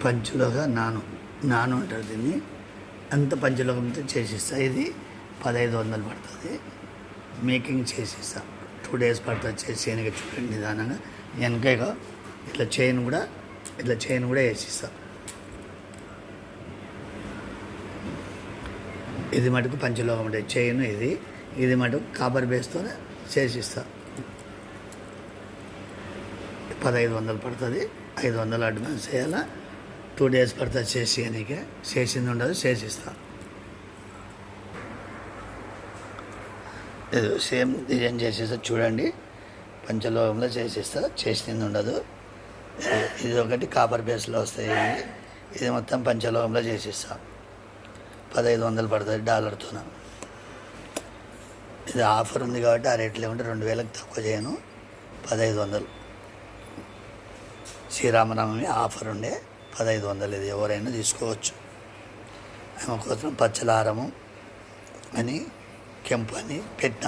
పంచులోగా నాను అంటారు దీన్ని. అంత పంచలోకంతో చేసిస్తా. ఇది 1500 పడుతుంది. మేకింగ్ చేసిస్తా. 2 days పడుతుంది చేసేయడానికి. చూడండి నిదానంగా వెనకగా ఇట్లా చైన్ కూడా వేసిస్తా. ఇది మటుకు పంచలోకం అంటే చైన్. ఇది మటుకు కాపర్ బేస్తో చేసిస్తా. 1500 పడుతుంది. 500 అడ్వాన్స్ చేయాలా. 2 days పడుతుంది చేసేయడానికి. చేసింది ఉండదు, చేసిస్తా. ఇది సేమ్ డిజైన్ చేసేస్తా. చూడండి పంచలోకంలో చేసిస్తా. చేసింది ఉండదు. ఇది ఒకటి కాపర్ బేస్లో వస్తాయి. ఇది మొత్తం పంచలోకంలో చేసిస్తా. 1500 పడుతుంది డాలర్తో. ఇది ఆఫర్ ఉంది కాబట్టి ఆ రేట్లు ఏమంటే 2000కి తక్కువ చేయను. 1500 శ్రీరామనవమి ఆఫర్ ఉండే 1500. ఇది ఎవరైనా తీసుకోవచ్చు. ఆమె కోసం పచ్చలారము అని కెంపు అని పెట్టిన.